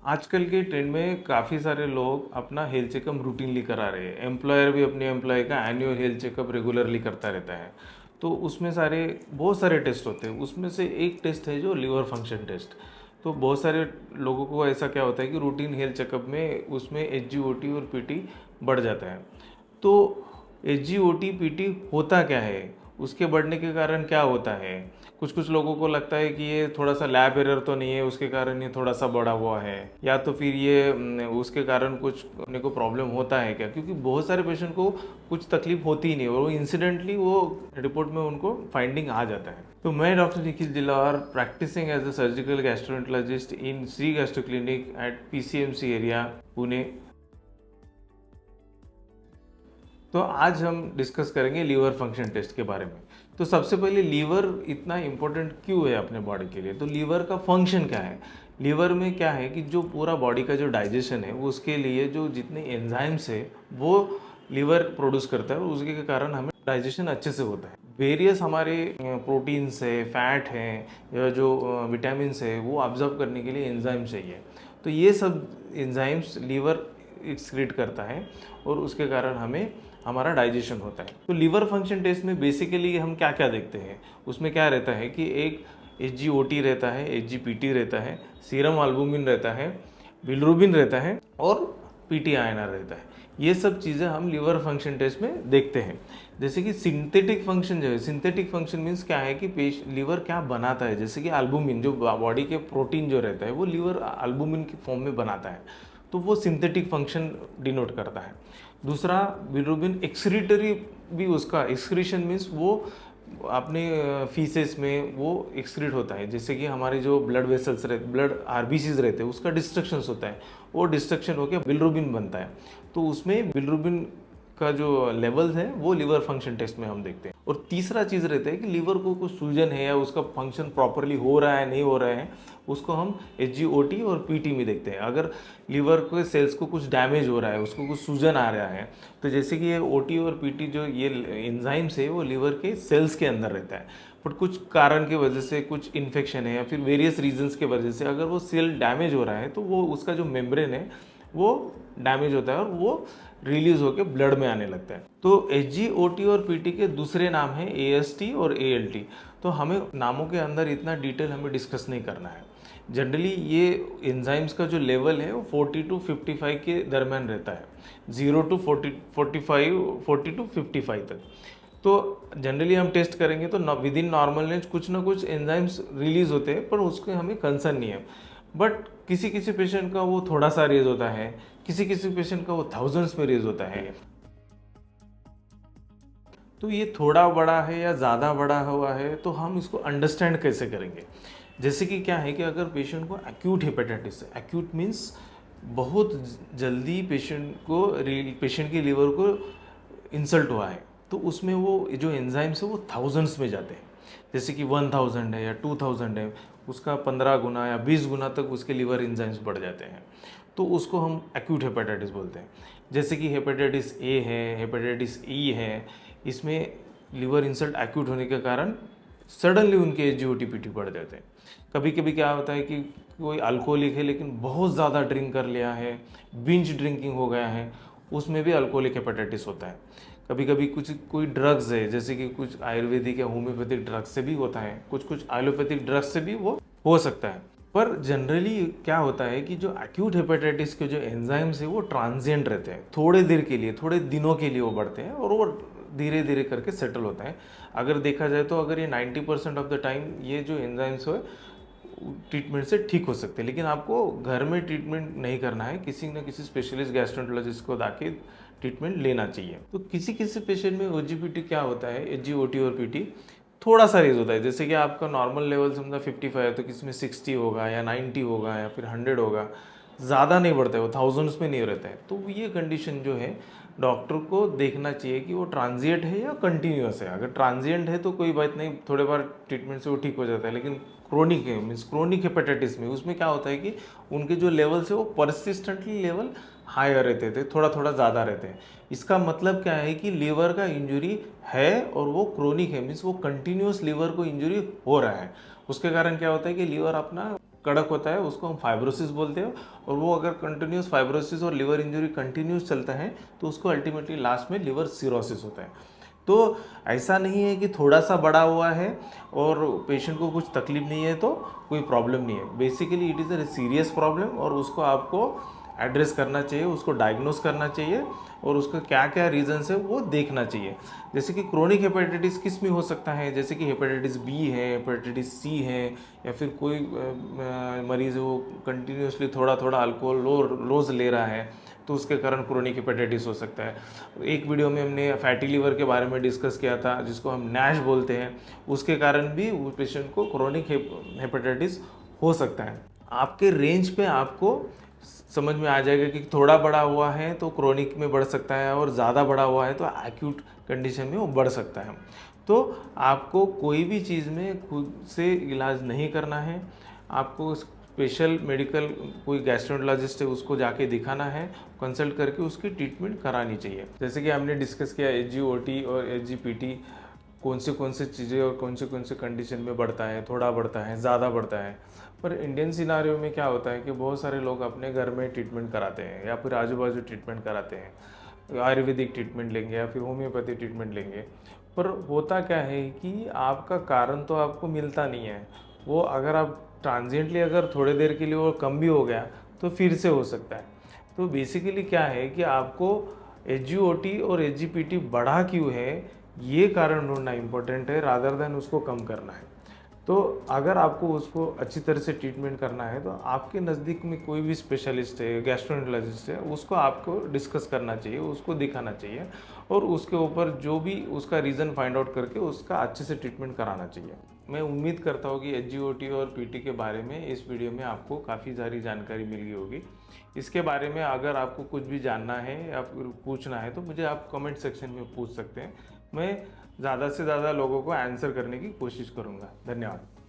आजकल के ट्रेंड में काफ़ी सारे लोग अपना हेल्थ चेकअप रूटीनली करा रहे हैं। एम्प्लॉयर भी अपने एम्प्लॉय का एनुअल हेल्थ चेकअप रेगुलरली करता रहता है। तो उसमें बहुत सारे टेस्ट होते हैं। उसमें से एक टेस्ट है जो लिवर फंक्शन टेस्ट। तो बहुत सारे लोगों को ऐसा क्या होता है कि रूटीन हेल्थ चेकअप में उसमें एचजीओटी और पीटी बढ़ जाता है। तो एचजीओटी पीटी होता क्या है, उसके बढ़ने के कारण क्या होता है? कुछ कुछ लोगों को लगता है कि ये थोड़ा सा लैब एरर तो नहीं है, उसके कारण ये थोड़ा सा बढ़ा हुआ है, या तो फिर ये उसके कारण कुछ अपने को प्रॉब्लम होता है क्या? क्योंकि बहुत सारे पेशेंट को कुछ तकलीफ होती ही नहीं और वो इंसिडेंटली वो रिपोर्ट में उनको फाइंडिंग आ जाता है। तो मैं doctor Nikhil Jilawar, practising as a surgical gastroenterologist in Shri gastro clinic at PCMC area, Pune. तो आज हम डिस्कस करेंगे लीवर फंक्शन टेस्ट के बारे में। तो सबसे पहले लीवर इतना इम्पोर्टेंट क्यों है अपने बॉडी के लिए? तो लीवर का फंक्शन क्या है? लीवर में क्या है कि जो पूरा बॉडी का जो डाइजेशन है वो उसके लिए जो जितने एंजाइम्स है वो लीवर प्रोड्यूस करता है और उसके कारण हमें डाइजेशन अच्छे से होता है। वेरियस हमारे प्रोटीन्स है, फैट है, या जो विटामिन्स है वो ऑब्जर्व करने के लिए एंजाइम चाहिए। तो ये सब एंजाइम्स लीवर एक्सक्रीट करता है और उसके कारण हमें हमारा डाइजेशन होता है। तो लीवर फंक्शन टेस्ट में बेसिकली हम क्या क्या देखते हैं? उसमें क्या रहता है कि एक एचजीओटी रहता है, एचजीपीटी रहता है, सीरम एल्बुमिन रहता है, बिलिरुबिन रहता है और पीटी आयनर रहता है। ये सब चीज़ें हम लीवर फंक्शन टेस्ट में देखते हैं। जैसे कि सिंथेटिक फंक्शन जो है, सिंथेटिक फंक्शन मीन्स क्या है कि लीवर क्या बनाता है। जैसे कि एल्बुमिन, जो बॉडी के प्रोटीन जो रहता है वो लीवर एल्बुमिन की फॉर्म में बनाता है, तो वो सिंथेटिक फंक्शन डिनोट करता है। दूसरा, बिलिरुबिन एक्सक्रीटरी भी, उसका एक्सक्रीशन मीन्स वो अपने फीसेस में वो एक्सक्रीट होता है। जैसे कि हमारे जो ब्लड वेसल्स रहते, ब्लड आरबीसीज रहते हैं, उसका डिस्ट्रक्शन होता है, वो डिस्ट्रक्शन होकर बिलिरुबिन बनता है। तो उसमें बिलिरुबिन का जो लेवल्स है वो लीवर फंक्शन टेस्ट में हम देखते हैं। और तीसरा चीज़ रहता है कि लीवर को कुछ सूजन है या उसका फंक्शन प्रॉपरली हो रहा है नहीं हो रहा है, उसको हम एचजीओटी और पीटी में देखते हैं। अगर लीवर के सेल्स को कुछ डैमेज हो रहा है, उसको कुछ सूजन आ रहा है, तो जैसे कि ये ओटी और पीटी जो ये एंजाइम्स है वो लीवर के सेल्स के अंदर रहता है, बट कुछ कारण की वजह से, कुछ इन्फेक्शन है या फिर वेरियस रीजंस के वजह से अगर वो सेल डैमेज हो रहा है तो वो उसका जो मेम्ब्रेन है वो डैमेज होता है और वो रिलीज होकर ब्लड में आने लगता है। तो एचजीओटी और पीटी के दूसरे नाम है एएसटी और एएलटी। तो हमें नामों के अंदर इतना डिटेल हमें डिस्कस नहीं करना है। जनरली ये एंजाइम्स का जो लेवल है वो 40 टू 55 के दरमियान रहता है, 0 टू 40 टू 55 तक। तो जनरली हम टेस्ट करेंगे तो विद इन नॉर्मल रेंज कुछ ना कुछ एंजाइम्स रिलीज होते हैं, पर उसके हमें कंसर्न नहीं है। बट किसी किसी पेशेंट का वो थोड़ा सा रेज होता है, किसी किसी पेशेंट का वो थाउजेंड्स में रेज होता है। तो ये थोड़ा बड़ा है या ज़्यादा बड़ा हुआ है तो हम इसको अंडरस्टैंड कैसे करेंगे? जैसे कि क्या है कि अगर पेशेंट को एक्यूट हेपेटाइटिस है, एक्यूट मीन्स बहुत जल्दी पेशेंट के लीवर को इंसल्ट हुआ है, तो उसमें वो जो एंजाइम्स है वो थाउजेंड्स में जाते हैं। जैसे कि 1000 है या 2000 है, उसका 15 गुना या 20 गुना तक उसके लीवर एंजाइम्स बढ़ जाते हैं, तो उसको हम एक्यूट हेपेटाइटिस बोलते हैं। जैसे कि हेपेटाइटिस ए है, हेपेटाइटिस ई है, इसमें लिवर इंसल्ट एक्यूट होने के कारण सडनली उनके एचजीओटी पीटी बढ़ जाते हैं। कभी कभी क्या होता है कि कोई अल्कोहलिक है लेकिन बहुत ज़्यादा ड्रिंक कर लिया है, बिंज ड्रिंकिंग हो गया है, उसमें भी अल्कोहलिक हेपेटाइटिस होता है। कभी कभी कोई ड्रग्स है, जैसे कि कुछ आयुर्वेदिक या होम्योपैथिक ड्रग्स से भी होता है, कुछ कुछ एलोपैथिक ड्रग्स से भी वो हो सकता है। पर जनरली क्या होता है कि जो एक्यूट हेपेटाइटिस के जो एंजाइम्स है वो ट्रांजिएंट रहते हैं, थोड़े देर के लिए, थोड़े दिनों के लिए वो बढ़ते हैं और वो धीरे धीरे करके सेटल होता है। अगर देखा जाए तो अगर ये 90% ऑफ द टाइम ये जो एंजाइम्स है ट्रीटमेंट से ठीक हो सकते हैं, लेकिन आपको घर में ट्रीटमेंट नहीं करना है, किसी न किसी स्पेशलिस्ट गैस्ट्रोएंटरोलॉजिस्ट को जाके ट्रीटमेंट लेना चाहिए। तो किसी किसी पेशेंट में ओजीपीटी क्या होता है, एचजीओटी और पीटी थोड़ा सा रेज होता है। जैसे कि आपका नॉर्मल लेवल समझा 55 है तो किसी में 60 होगा या 90 होगा या फिर 100 होगा, ज़्यादा नहीं बढ़ता है, वो थाउजेंड्स में नहीं रहता है। तो ये कंडीशन जो है डॉक्टर को देखना चाहिए कि वो ट्रांजिएंट है या कंटिन्यूअस है। अगर ट्रांजिएंट है तो कोई बात नहीं, थोड़े बार ट्रीटमेंट से वो ठीक हो जाता है। लेकिन क्रोनिक है, मीन्स क्रोनिक हेपेटाइटिस में उसमें क्या होता है कि उनके जो लेवल्स है वो परसिस्टेंटली लेवल हायर रहते थे, थोड़ा थोड़ा ज़्यादा रहते हैं। इसका मतलब क्या है कि लीवर का इंजरी है और वो क्रोनिक है, मीन्स वो कंटिन्यूस लीवर को इंजरी हो रहा है। उसके कारण क्या होता है कि लीवर अपना कड़क होता है उसको हम फाइब्रोसिस बोलते हैं, और वो अगर कंटिन्यूस फाइब्रोसिस और लिवर इंजरी कंटिन्यूस चलता है तो उसको अल्टीमेटली लास्ट में लिवर सिरोसिस होता है। तो ऐसा नहीं है कि थोड़ा सा बड़ा हुआ है और पेशेंट को कुछ तकलीफ नहीं है तो कोई प्रॉब्लम नहीं है। Basically it is a serious problem और उसको आपको एड्रेस करना चाहिए, उसको डायग्नोस करना चाहिए और उसका क्या क्या रीजंस है वो देखना चाहिए। जैसे कि क्रोनिक हेपेटाइटिस किस में हो सकता है, जैसे कि हेपेटाइटिस बी है, हेपेटाइटिस सी है, या फिर कोई मरीज़ वो कंटिन्यूसली थोड़ा थोड़ा अल्कोहल रोज़ ले रहा है तो उसके कारण क्रोनिक हेपेटाइटिस हो सकता है। एक वीडियो में हमने फैटी लीवर के बारे में डिस्कस किया था जिसको हम नैश बोलते हैं, उसके कारण भी पेशेंट को क्रोनिक हेपेटाइटिस हो सकता है। आपके रेंज पे आपको समझ में आ जाएगा कि थोड़ा बड़ा हुआ है तो क्रोनिक में बढ़ सकता है और ज़्यादा बड़ा हुआ है तो एक्यूट कंडीशन में वो बढ़ सकता है। तो आपको कोई भी चीज़ में खुद से इलाज नहीं करना है, आपको स्पेशल मेडिकल कोई गैस्ट्रोएंटरोलॉजिस्ट है उसको जाके दिखाना है, कंसल्ट करके उसकी ट्रीटमेंट करानी चाहिए। जैसे कि हमने डिस्कस किया SGOT और SGPT कौन से चीज़ें और कौन से कंडीशन में बढ़ता है, थोड़ा बढ़ता है, ज़्यादा बढ़ता है। पर इंडियन सिनारियो में क्या होता है कि बहुत सारे लोग अपने घर में ट्रीटमेंट कराते हैं या फिर आजू बाजू ट्रीटमेंट कराते हैं, आयुर्वेदिक ट्रीटमेंट लेंगे या फिर होम्योपैथी ट्रीटमेंट लेंगे। पर होता क्या है कि आपका कारण तो आपको मिलता नहीं है, वो अगर आप ट्रांजिएंटली अगर थोड़ी देर के लिए वो कम भी हो गया तो फिर से हो सकता है। तो बेसिकली क्या है कि आपको SGOT और SGPT बढ़ा क्यों है ये कारण ढूंढना इम्पोर्टेंट है, रादर देन उसको कम करना है। तो अगर आपको उसको अच्छी तरह से ट्रीटमेंट करना है तो आपके नज़दीक में कोई भी स्पेशलिस्ट है, गैस्ट्रोएंटरोलॉजिस्ट है, उसको आपको डिस्कस करना चाहिए, उसको दिखाना चाहिए और उसके ऊपर जो भी उसका रीज़न फाइंड आउट करके उसका अच्छे से ट्रीटमेंट कराना चाहिए। मैं उम्मीद करता हूँ कि SGOT और PT के बारे में इस वीडियो में आपको काफ़ी सारी जानकारी मिल गई होगी। इसके बारे में अगर आपको कुछ भी जानना है या फिर पूछना है तो मुझे आप कमेंट सेक्शन में पूछ सकते हैं। मैं ज़्यादा से ज़्यादा लोगों को आंसर करने की कोशिश करूँगा। धन्यवाद।